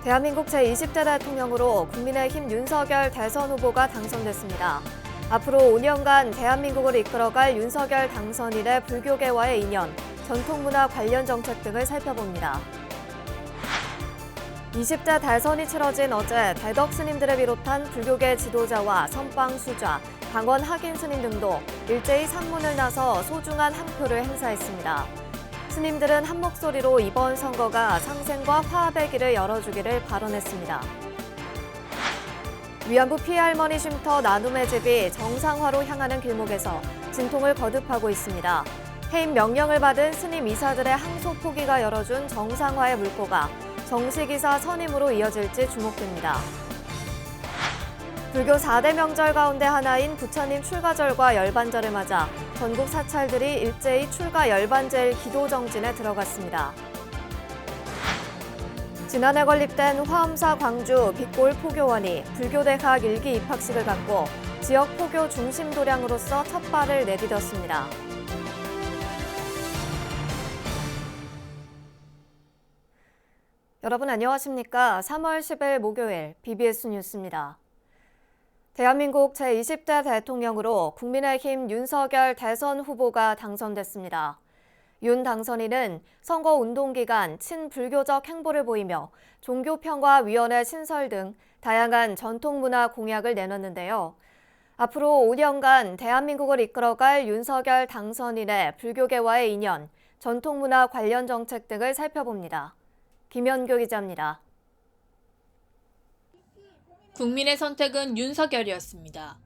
대한민국 제20대 대통령으로 국민의힘 윤석열 대선 후보가 당선됐습니다. 앞으로 5년간 대한민국을 이끌어갈 윤석열 당선인의 불교계와의 인연, 전통문화 관련 정책 등을 살펴봅니다. 20대 대선이 치러진 어제 대덕 스님들을 비롯한 불교계 지도자와 선방 수좌, 강원 학인 스님 등도 일제히 산문을 나서 소중한 한 표를 행사했습니다. 스님들은 한 목소리로 이번 선거가 상생과 화합의 길을 열어주기를 발언했습니다. 위안부 피해 할머니 쉼터 나눔의 집이 정상화로 향하는 길목에서 진통을 거듭하고 있습니다. 해임 명령을 받은 스님 이사들의 항소 포기가 열어준 정상화의 물꼬가 정식이사 선임으로 이어질지 주목됩니다. 불교 4대 명절 가운데 하나인 부처님 출가절과 열반절을 맞아 전국 사찰들이 일제히 출가 열반제일 기도 정진에 들어갔습니다. 지난해 건립된 화엄사 광주 빛골 포교원이 불교대학 일기 입학식을 갖고 지역 포교 중심 도량으로서 첫 발을 내디뎠습니다. 여러분 안녕하십니까? 3월 10일 목요일 BBS 뉴스입니다. 대한민국 제20대 대통령으로 국민의힘 윤석열 대선 후보가 당선됐습니다. 윤 당선인은 선거 운동 기간 친불교적 행보를 보이며 종교평화위원회 신설 등 다양한 전통문화 공약을 내놨는데요. 앞으로 5년간 대한민국을 이끌어갈 윤석열 당선인의 불교계와의 인연, 전통문화 관련 정책 등을 살펴봅니다. 김현교 기자입니다. 국민의 선택은 윤석열이었습니다.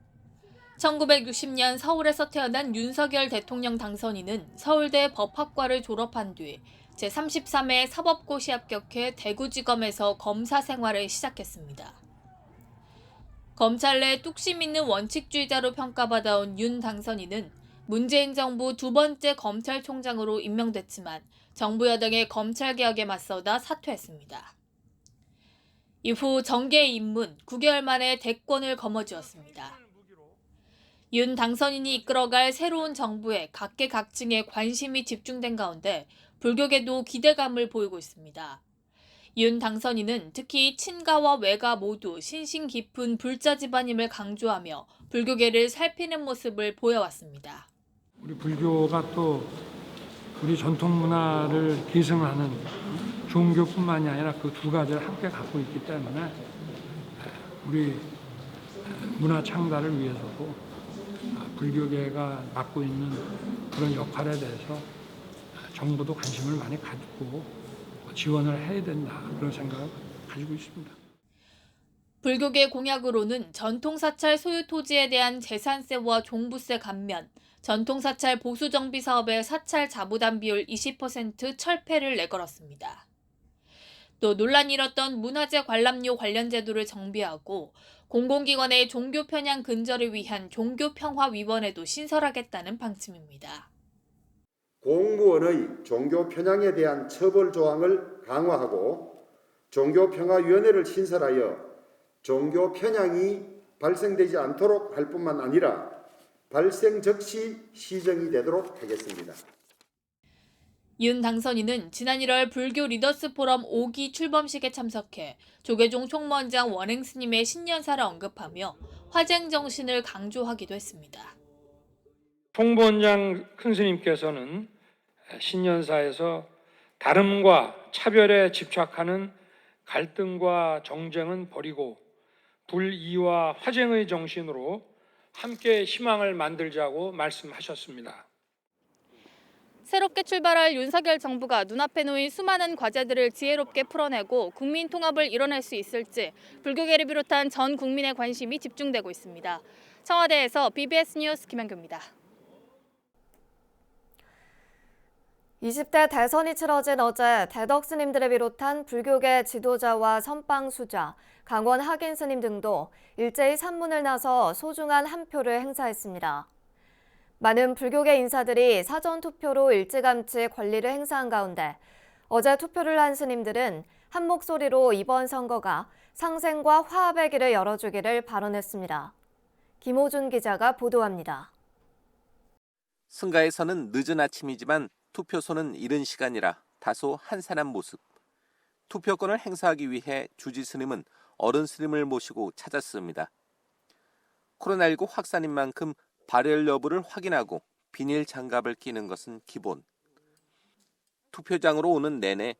1960년 서울에서 태어난 윤석열 대통령 당선인은 서울대 법학과를 졸업한 뒤 제33회 사법고시 합격해 대구지검에서 검사 생활을 시작했습니다. 검찰 내 뚝심 있는 원칙주의자로 평가받아온 윤 당선인은 문재인 정부 두 번째 검찰총장으로 임명됐지만 정부 여당의 검찰개혁에 맞서다 사퇴했습니다. 이후 정계 입문 9개월 만에 대권을 거머쥐었습니다. 윤 당선인이 이끌어갈 새로운 정부에 각계각층에 관심이 집중된 가운데 불교계도 기대감을 보이고 있습니다. 윤 당선인은 특히 친가와 외가 모두 신신 깊은 불자 집안임을 강조하며 불교계를 살피는 모습을 보여왔습니다. 우리 불교가 또 우리 전통 문화를 계승하는 종교뿐만이 아니라 그 두 가지를 함께 갖고 있기 때문에 우리 문화 창달을 위해서도 불교계가 맡고 있는 그런 역할에 대해서 정부도 관심을 많이 가지고 지원을 해야 된다 그런 생각을 가지고 있습니다. 불교계 공약으로는 전통사찰 소유 토지에 대한 재산세와 종부세 감면, 전통사찰 보수정비 사업의 사찰 자부담 비율 20% 철폐를 내걸었습니다. 또 논란이 일었던 문화재 관람료 관련 제도를 정비하고 공공기관의 종교 편향 근절을 위한 종교평화위원회도 신설하겠다는 방침입니다. 공무원의 종교 편향에 대한 처벌 조항을 강화하고 종교평화위원회를 신설하여 종교 편향이 발생되지 않도록 할 뿐만 아니라 발생 즉시 시정이 되도록 하겠습니다. 윤 당선인은 지난 1월 불교 리더스 포럼 5기 출범식에 참석해 조계종 총무원장 원행 스님의 신년사를 언급하며 화쟁 정신을 강조하기도 했습니다. 총무원장 큰 스님께서는 신년사에서 다름과 차별에 집착하는 갈등과 정쟁은 버리고 불이와 화쟁의 정신으로 함께 희망을 만들자고 말씀하셨습니다. 새롭게 출발할 윤석열 정부가 눈앞에 놓인 수많은 과제들을 지혜롭게 풀어내고 국민 통합을 이뤄낼 수 있을지 불교계를 비롯한 전 국민의 관심이 집중되고 있습니다. 청와대에서 BBS 뉴스 김현규입니다. 20대 대선이 치러진 어제 대덕 스님들을 비롯한 불교계 지도자와 선방 수좌, 강원 학인 스님 등도 일제히 산문을 나서 소중한 한 표를 행사했습니다. 많은 불교계 인사들이 사전투표로 일찌감치 권리를 행사한 가운데 어제 투표를 한 스님들은 한 목소리로 이번 선거가 상생과 화합의 길을 열어주기를 발언했습니다. 김호준 기자가 보도합니다. 승가에서는 늦은 아침이지만 투표소는 이른 시간이라 다소 한산한 모습. 투표권을 행사하기 위해 주지 스님은 어른 스님을 모시고 찾았습니다. 코로나19 확산인 만큼 발열 여부를 확인하고 비닐 장갑을 끼는 것은 기본. 투표장으로 오는 내내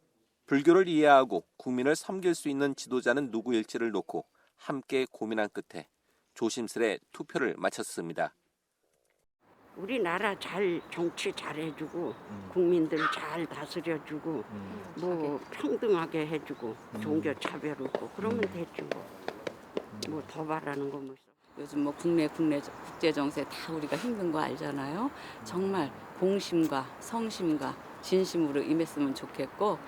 불교를 이해하고 국민을 섬길 수 있는 지도자는 누구일지를 놓고 함께 고민한 끝에 조심스레 투표를 마쳤습니다. 우리나라 잘 정치 잘해주고 국민들 잘 다스려주고 뭐 평등하게 해주고 종교 차별 없고 그러면 되죠. 뭐 더 바라는 거 뭐 있어. 요즘 뭐 국내 국제 정세 다 우리가 힘든 거 알잖아요. 정말 공심과 성심과 진심으로 임했으면 좋겠고,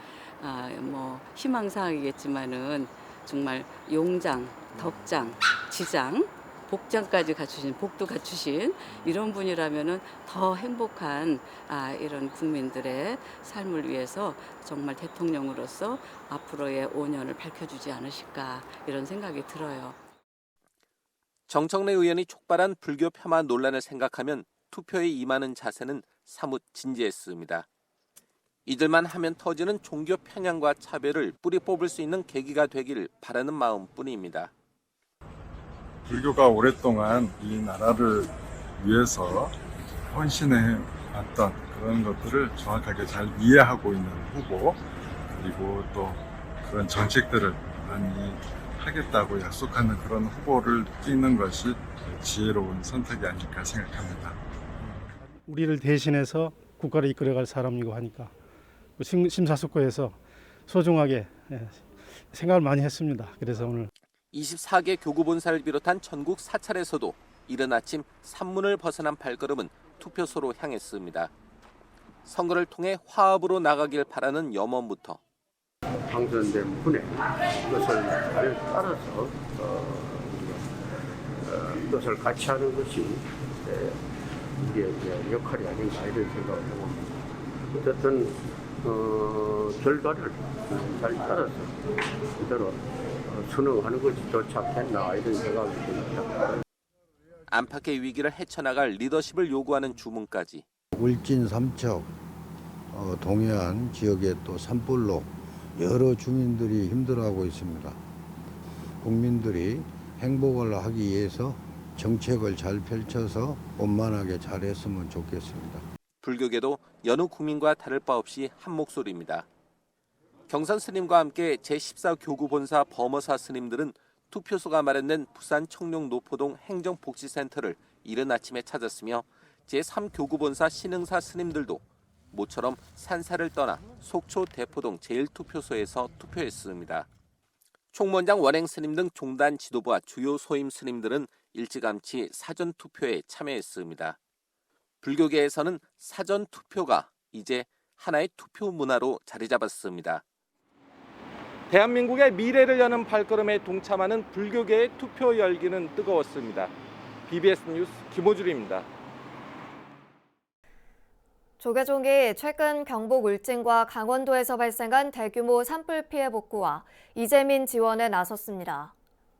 뭐 희망사항이겠지만은 정말 용장, 덕장, 지장, 복장까지 갖추신, 복도 갖추신 이런 분이라면은 더 행복한 이런 국민들의 삶을 위해서 정말 대통령으로서 앞으로의 5년을 밝혀주지 않으실까 이런 생각이 들어요. 정청래 의원이 촉발한 불교 폄하 논란을 생각하면 투표에 임하는 자세는 사뭇 진지했습니다. 이들만 하면 터지는 종교 편향과 차별을 뿌리 뽑을 수 있는 계기가 되길 바라는 마음뿐입니다. 불교가 오랫동안 이 나라를 위해서 헌신해 왔던 그런 것들을 정확하게 잘 이해하고 있는 후보, 그리고 또 그런 정책들을 많이 하겠다고 약속하는 그런 후보를 찍는 것이 지혜로운 선택이 아닐까 생각합니다. 우리를 대신해서 국가를 이끌어갈 사람이고 하니까 심사숙고해서 소중하게 생각을 많이 했습니다. 그래서 오늘 24개 교구본사를 비롯한 전국 사찰에서도 이른 아침 산문을 벗어난 발걸음은 투표소로 향했습니다. 선거를 통해 화합으로 나가길 바라는 염원부터 당선된 분의 뜻을 잘 따라서 뜻을 같이 하는 것이 우리의 역할이 아닌가 이런 생각을 해봅니다. 어쨌든 결과를 잘 따라서 그대로 순응하는 것이 좋겠나 이런 생각이 듭니다. 안팎의 위기를 헤쳐나갈 리더십을 요구하는 주문까지. 울진 삼척, 동해안 지역의 또 산불로 여러 주민들이 힘들어하고 있습니다. 국민들이 행복을 하기 위해서 정책을 잘 펼쳐서 원만하게 잘했으면 좋겠습니다. 불교계도 여느 국민과 다를 바 없이 한 목소리입니다. 경산 스님과 함께 제14교구본사 범어사 스님들은 투표소가 마련된 부산 청룡 노포동 행정복지센터를 이른 아침에 찾았으며 제3교구본사 신흥사 스님들도 모처럼 산사를 떠나 속초 대포동 제1투표소에서 투표했습니다. 총무원장 원행 스님 등 종단 지도부와 주요 소임 스님들은 일찌감치 사전 투표에 참여했습니다. 불교계에서는 사전 투표가 이제 하나의 투표 문화로 자리 잡았습니다. 대한민국의 미래를 여는 발걸음에 동참하는 불교계의 투표 열기는 뜨거웠습니다. BBS 뉴스 김호준입니다. 조계종이 최근 경북 울진과 강원도에서 발생한 대규모 산불 피해 복구와 이재민 지원에 나섰습니다.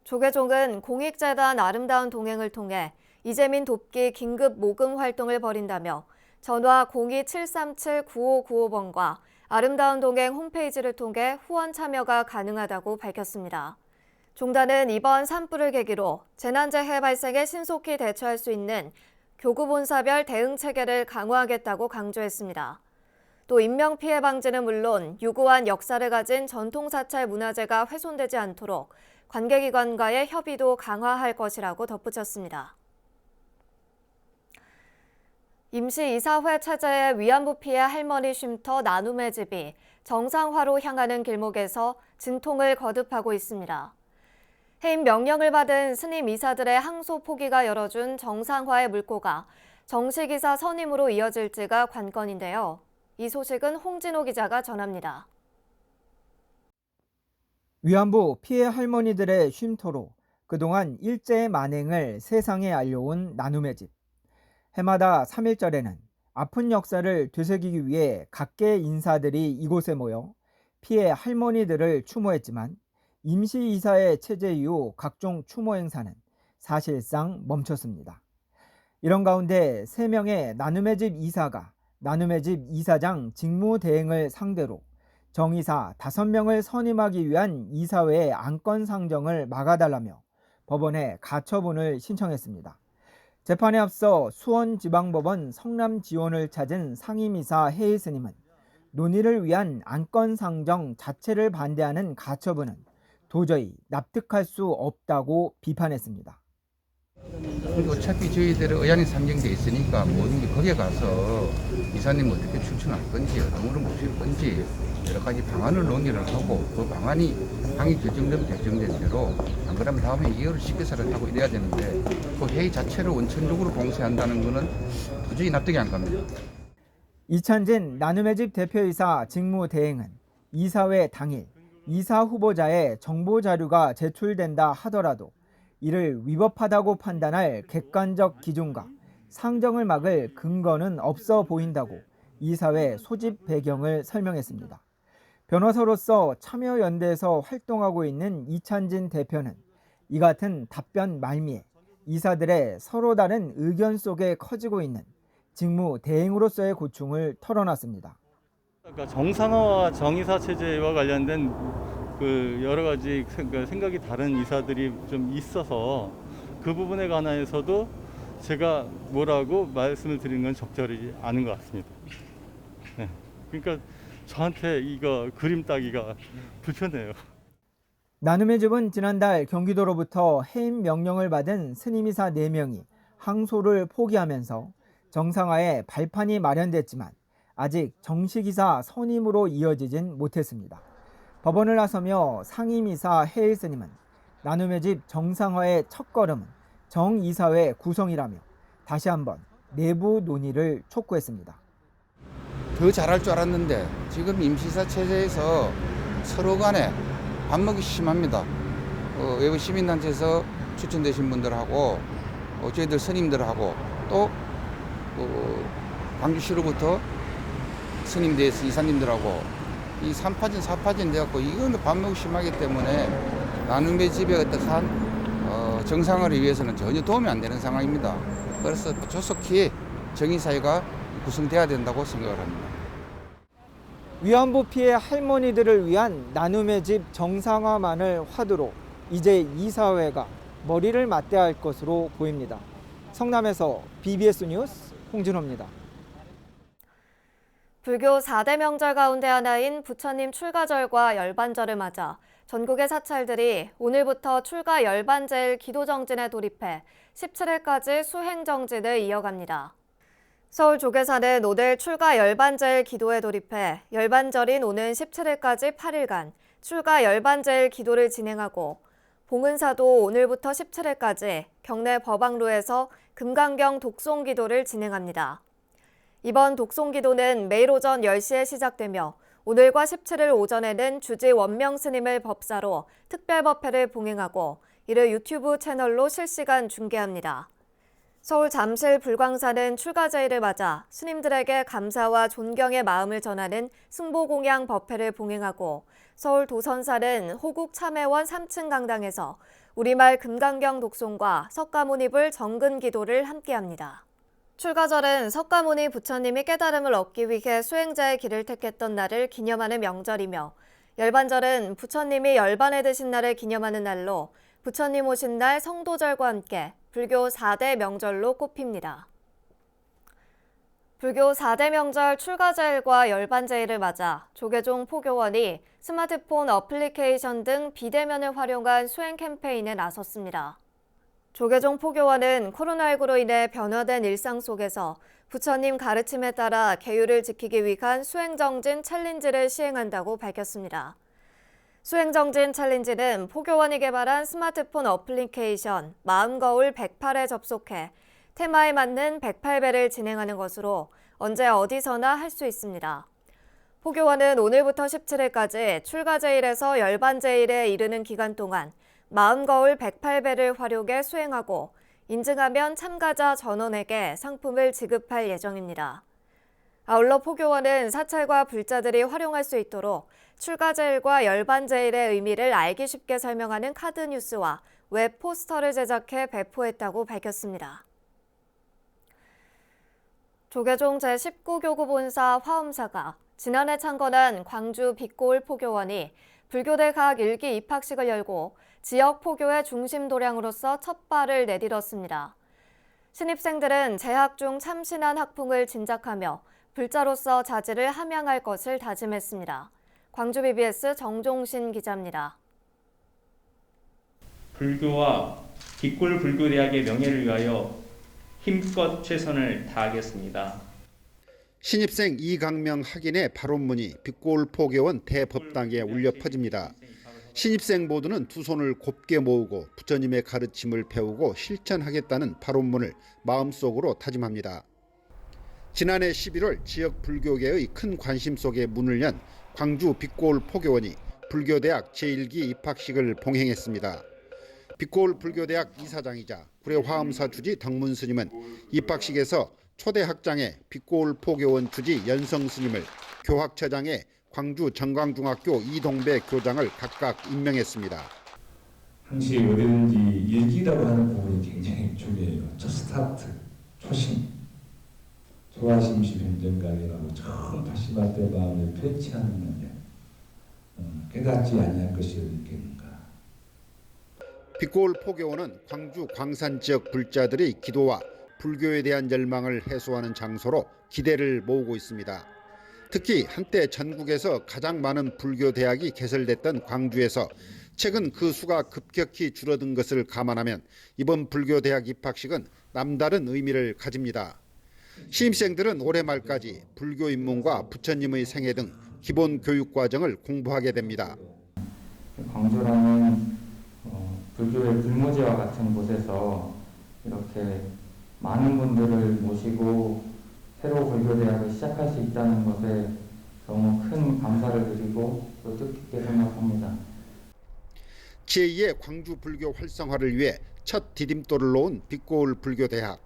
조계종은 공익재단 아름다운 동행을 통해 이재민 돕기 긴급 모금 활동을 벌인다며 전화 02-737-9595번과 아름다운 동행 홈페이지를 통해 후원 참여가 가능하다고 밝혔습니다. 종단은 이번 산불을 계기로 재난재해 발생에 신속히 대처할 수 있는 교구본사별 대응 체계를 강화하겠다고 강조했습니다. 또 인명피해 방지는 물론 유구한 역사를 가진 전통사찰 문화재가 훼손되지 않도록 관계기관과의 협의도 강화할 것이라고 덧붙였습니다. 임시이사회 체제의 위안부 피해 할머니 쉼터 나눔의 집이 정상화로 향하는 길목에서 진통을 거듭하고 있습니다. 해임 명령을 받은 스님 이사들의 항소 포기가 열어준 정상화의 물꼬가 정식 이사 선임으로 이어질지가 관건인데요. 이 소식은 홍진호 기자가 전합니다. 위안부 피해 할머니들의 쉼터로 그동안 일제의 만행을 세상에 알려온 나눔의 집. 해마다 3.1절에는 아픈 역사를 되새기기 위해 각계 인사들이 이곳에 모여 피해 할머니들을 추모했지만 임시이사회 체제 이후 각종 추모 행사는 사실상 멈췄습니다. 이런 가운데 3명의 나눔의 집 이사가 나눔의 집 이사장 직무 대행을 상대로 정이사 5명을 선임하기 위한 이사회의 안건 상정을 막아달라며 법원에 가처분을 신청했습니다. 재판에 앞서 수원지방법원 성남지원을 찾은 상임이사 해일 스님은 논의를 위한 안건 상정 자체를 반대하는 가처분은 도저히 납득할 수 없다고 비판했습니다. 어차피 저희들은 의안이 상정돼 있으니까 모든 게 거기에 가서 이사님 어떻게 추천할 건지 어느 모실 건지 여러 가지 방안을 논의를 하고 그 방안이 항의 결정되면 결정된 대로 안 그러면 다음에 이해를 시켜서를 하고 이래야 되는데 그 회의 자체를 원천적으로 봉쇄한다는 것은 도저히 납득이 안 갑니다. 이찬진 나눔의 집 대표이사 직무대행은 이사회 당일 이사 후보자의 정보 자료가 제출된다 하더라도 이를 위법하다고 판단할 객관적 기준과 상정을 막을 근거는 없어 보인다고 이사회 소집 배경을 설명했습니다. 변호사로서 참여연대에서 활동하고 있는 이찬진 대표는 이 같은 답변 말미에 이사들의 서로 다른 의견 속에 커지고 있는 직무 대행으로서의 고충을 털어놨습니다. 그러니까 정상화와 정의사 체제와 관련된 그 여러 가지 생각이 다른 이사들이 좀 있어서 그 부분에 관해서도 제가 뭐라고 말씀을 드리는 건 적절히 않은 것 같습니다. 네. 그러니까 저한테 이거 그림 따기가 불편해요. 나눔의 집은 지난달 경기도로부터 해임 명령을 받은 스님이사 4명이 항소를 포기하면서 정상화에 발판이 마련됐지만 아직 정식이사 선임으로 이어지진 못했습니다. 법원을 나서며 상임이사 해일 스님은 나눔의 집 정상화의 첫걸음은 정이사회 구성이라며 다시 한번 내부 논의를 촉구했습니다. 더 잘할 줄 알았는데 지금 임시사 체제에서 서로 간에 반목이 심합니다. 외부 시민단체에서 추천되신 분들하고 저희들 스님들하고 또 광주시로부터 스님대에서 이사님들하고 이 3파진 4파진 돼갖고 이건 반목이 심하기 때문에 나눔의 집의 어떠한 정상화를 위해서는 전혀 도움이 안 되는 상황입니다. 그래서 조속히 정의사회가 구성돼야 된다고 생각을 합니다. 위안부 피해 할머니들을 위한 나눔의 집 정상화만을 화두로 이제 이사회가 머리를 맞대야 할 것으로 보입니다. 성남에서 BBS 뉴스 홍진호입니다. 불교 4대 명절 가운데 하나인 부처님 출가절과 열반절을 맞아 전국의 사찰들이 오늘부터 출가 열반제일 기도정진에 돌입해 17일까지 수행정진을 이어갑니다. 서울 조계사는 오늘 출가 열반제일 기도에 돌입해 열반절인 오는 17일까지 8일간 출가 열반제일 기도를 진행하고 봉은사도 오늘부터 17일까지 경내 법왕로에서 금강경 독송기도를 진행합니다. 이번 독송기도는 매일 오전 10시에 시작되며 오늘과 17일 오전에는 주지 원명스님을 법사로 특별법회를 봉행하고 이를 유튜브 채널로 실시간 중계합니다. 서울 잠실 불광사는 출가제일을 맞아 스님들에게 감사와 존경의 마음을 전하는 승보공양 법회를 봉행하고 서울 도선사는 호국 참회원 3층 강당에서 우리말 금강경 독송과 석가모니불 정근 기도를 함께합니다. 출가절은 석가모니 부처님이 깨달음을 얻기 위해 수행자의 길을 택했던 날을 기념하는 명절이며 열반절은 부처님이 열반에 드신 날을 기념하는 날로 부처님 오신 날 성도절과 함께 불교 4대 명절로 꼽힙니다. 불교 4대 명절 출가제일과 열반제일을 맞아 조계종 포교원이 스마트폰 어플리케이션 등 비대면을 활용한 수행 캠페인에 나섰습니다. 조계종 포교원은 코로나19로 인해 변화된 일상 속에서 부처님 가르침에 따라 계율을 지키기 위한 수행정진 챌린지를 시행한다고 밝혔습니다. 수행정진 챌린지는 포교원이 개발한 스마트폰 어플리케이션 마음거울 108에 접속해 테마에 맞는 108배를 진행하는 것으로 언제 어디서나 할 수 있습니다. 포교원은 오늘부터 17일까지 출가제일에서 열반제일에 이르는 기간 동안 마음거울 108배를 활용해 수행하고 인증하면 참가자 전원에게 상품을 지급할 예정입니다. 아울러 포교원은 사찰과 불자들이 활용할 수 있도록 출가제일과 열반제일의 의미를 알기 쉽게 설명하는 카드 뉴스와 웹 포스터를 제작해 배포했다고 밝혔습니다. 조계종 제19교구 본사 화엄사가 지난해 창건한 광주 빛고울 포교원이 불교대 각 1기 입학식을 열고 지역 포교의 중심 도량으로서 첫 발을 내딛었습니다. 신입생들은 재학 중 참신한 학풍을 진작하며 불자로서 자질을 함양할 것을 다짐했습니다. 광주 BBS 정종신 기자입니다. 불교와 빛고울 불교대학의 명예를 위하여 힘껏 최선을 다하겠습니다. 신입생 이강명 학인의 발언문이 빛고울 포교원 대법당에 울려 퍼집니다. 신입생 모두는 두 손을 곱게 모으고 부처님의 가르침을 배우고 실천하겠다는 발언문을 마음속으로 다짐합니다. 지난해 11월 지역 불교계의 큰 관심 속에 문을 연 광주 빛고울 포교원이 불교대학 제1기 입학식을 봉행했습니다. 빛고울 불교대학 이사장이자 구례화엄사 주지 덕문 스님은 입학식에서 초대 학장의 빛고울 포교원 주지 연성 스님을, 교학처장의 광주 정광중학교 이동배 교장을 각각 임명했습니다. 확실히 어디든지 일기라고 하는 부분이 굉장히 중요해요. 첫 스타트, 초심, 조화심심 행정각이라고 처음 다시마 때 마음을 편치하는 능력, 깨닫지 아니할 것이 어디 있겠는가. 빛고울 포교원은 광주 광산 지역 불자들의 기도와 불교에 대한 열망을 해소하는 장소로 기대를 모으고 있습니다. 특히 한때 전국에서 가장 많은 불교 대학이 개설됐던 광주에서 최근 그 수가 급격히 줄어든 것을 감안하면 이번 불교 대학 입학식은 남다른 의미를 가집니다. 신입생들은 올해 말까지 불교 입문과 부처님의 생애 등 기본 교육 과정을 공부하게 됩니다. 광주라는 불교의 불모지와 같은 곳에서 이렇게 많은 분들을 모시고 새로 불교대학을 시작할 수 있다는 것에 너무 큰 감사를 드리고 또 뜻깊게 생각합니다. 제2의 광주 불교 활성화를 위해 첫 디딤돌을 놓은 빛고울 불교대학.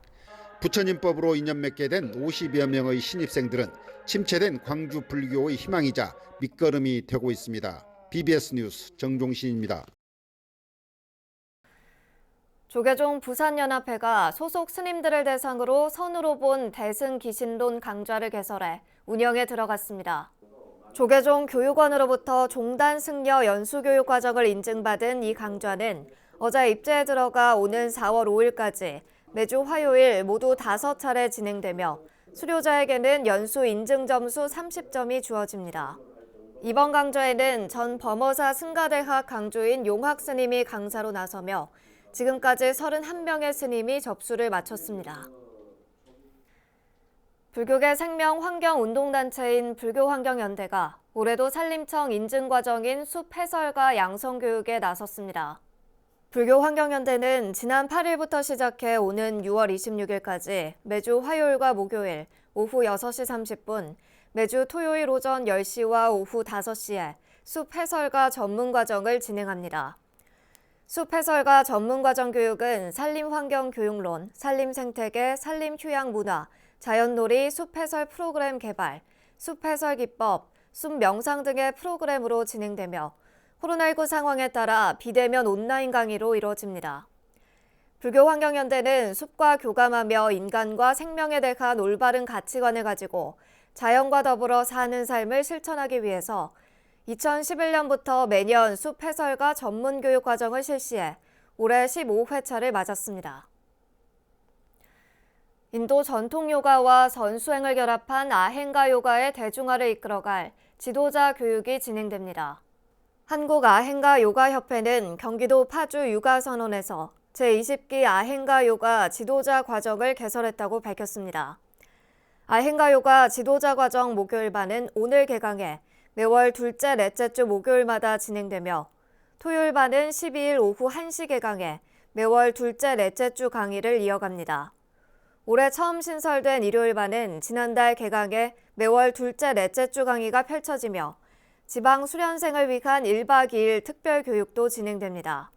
부처님법으로 인연 맺게 된 50여 명의 신입생들은 침체된 광주 불교의 희망이자 밑거름이 되고 있습니다. BBS 뉴스 정종신입니다. 조계종 부산연합회가 소속 스님들을 대상으로 선으로 본 대승기신론 강좌를 개설해 운영에 들어갔습니다. 조계종 교육원으로부터 종단 승려 연수교육 과정을 인증받은 이 강좌는 어제 입제에 들어가 오는 4월 5일까지 매주 화요일 모두 5차례 진행되며 수료자에게는 연수 인증 점수 30점이 주어집니다. 이번 강좌에는 전 범어사 승가대학 강주인 용학 스님이 강사로 나서며 지금까지 31명의 스님이 접수를 마쳤습니다. 불교계 생명환경운동단체인 불교환경연대가 올해도 산림청 인증과정인 숲 해설과 양성교육에 나섰습니다. 불교환경연대는 지난 8일부터 시작해 오는 6월 26일까지 매주 화요일과 목요일 오후 6시 30분, 매주 토요일 오전 10시와 오후 5시에 숲 해설과 전문과정을 진행합니다. 숲 해설과 전문과정 교육은 산림환경교육론, 산림생태계, 산림휴양문화, 자연놀이, 숲 해설 프로그램 개발, 숲 해설 기법, 숲 명상 등의 프로그램으로 진행되며 코로나19 상황에 따라 비대면 온라인 강의로 이루어집니다. 불교환경연대는 숲과 교감하며 인간과 생명에 대한 올바른 가치관을 가지고 자연과 더불어 사는 삶을 실천하기 위해서 2011년부터 매년 숲 해설과 전문 교육 과정을 실시해 올해 15회차를 맞았습니다. 인도 전통 요가와 선수행을 결합한 아헨가 요가의 대중화를 이끌어갈 지도자 교육이 진행됩니다. 한국 아헨가 요가 협회는 경기도 파주 육아선원에서 제20기 아헨가 요가 지도자 과정을 개설했다고 밝혔습니다. 아헨가 요가 지도자 과정 목요일반은 오늘 개강해 매월 둘째, 넷째 주 목요일마다 진행되며 토요일반은 12일 오후 1시 개강해 매월 둘째, 넷째 주 강의를 이어갑니다. 올해 처음 신설된 일요일반은 지난달 개강해 매월 둘째, 넷째 주 강의가 펼쳐지며 지방 수련생을 위한 1박 2일 특별 교육도 진행됩니다.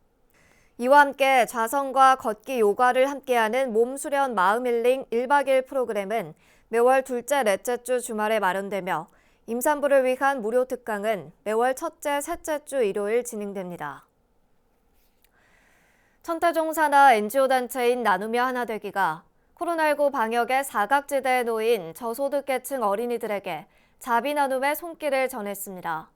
이와 함께 좌성과 걷기 요가를 함께하는 몸 수련 마음 힐링 1박 2일 프로그램은 매월 둘째, 넷째 주 주말에 마련되며 임산부를 위한 무료 특강은 매월 첫째, 셋째 주 일요일 진행됩니다. 천태종 산하 NGO 단체인 나누며 하나 되기가 코로나19 방역의 사각지대에 놓인 저소득계층 어린이들에게 자비 나눔의 손길을 전했습니다.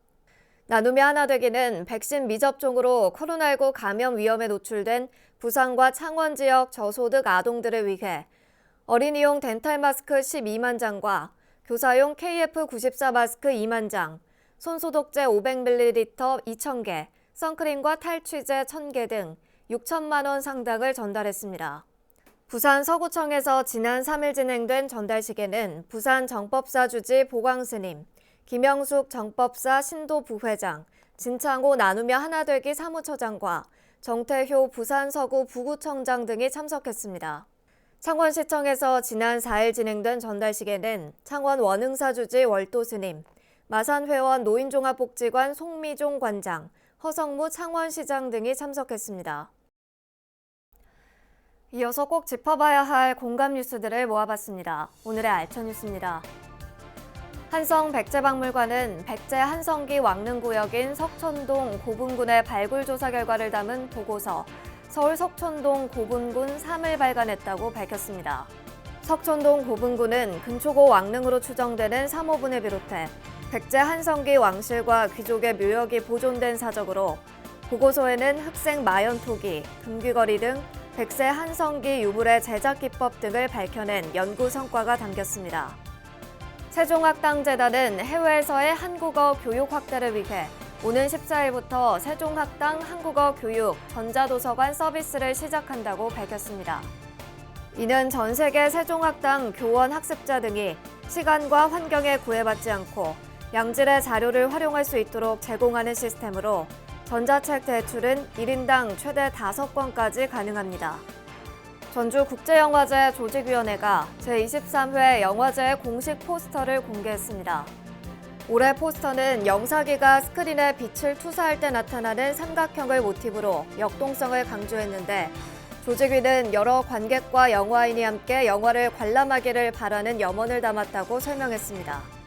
나눔이 하나 되기는 백신 미접종으로 코로나19 감염 위험에 노출된 부산과 창원 지역 저소득 아동들을 위해 어린이용 덴탈 마스크 12만 장과 교사용 KF94 마스크 2만 장, 손소독제 500ml 2,000개, 선크림과 탈취제 1,000개 등 6천만 원 상당을 전달했습니다. 부산 서구청에서 지난 3일 진행된 전달식에는 부산 정법사 주지 보광스님, 김영숙 정법사 신도 부회장, 진창호 나누며 하나되기 사무처장과 정태효 부산 서구 부구청장 등이 참석했습니다. 창원시청에서 지난 4일 진행된 전달식에는 창원 원흥사 주지 월도스님, 마산회원 노인종합복지관 송미종 관장, 허성무 창원시장 등이 참석했습니다. 이어서 꼭 짚어봐야 할 공감 뉴스들을 모아봤습니다. 오늘의 알찬 뉴스입니다. 한성 백제박물관은 백제 한성기 왕릉구역인 석촌동 고분군의 발굴조사 결과를 담은 보고서 서울 석촌동 고분군 3을 발간했다고 밝혔습니다. 석촌동 고분군은 근초고 왕릉으로 추정되는 3호분을 비롯해 백제 한성기 왕실과 귀족의 묘역이 보존된 사적으로 보고서에는 흑색 마연토기, 금귀걸이 등 백세 한성기 유물의 제작 기법 등을 밝혀낸 연구 성과가 담겼습니다. 세종학당재단은 해외에서의 한국어 교육 확대를 위해 오는 14일부터 세종학당 한국어 교육 전자도서관 서비스를 시작한다고 밝혔습니다. 이는 전 세계 세종학당 교원 학습자 등이 시간과 환경에 구애받지 않고 양질의 자료를 활용할 수 있도록 제공하는 시스템으로 전자책 대출은 1인당 최대 5권까지 가능합니다. 전주국제영화제 조직위원회가 제23회 영화제의 공식 포스터를 공개했습니다. 올해 포스터는 영사기가 스크린에 빛을 투사할 때 나타나는 삼각형을 모티브로 역동성을 강조했는데 조직위는 여러 관객과 영화인이 함께 영화를 관람하기를 바라는 염원을 담았다고 설명했습니다.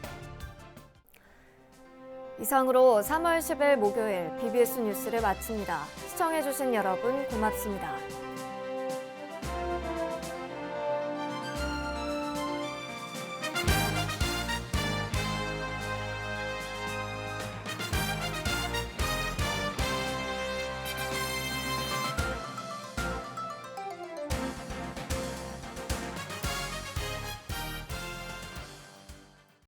이상으로 3월 10일 목요일 BBS 뉴스를 마칩니다. 시청해주신 여러분 고맙습니다.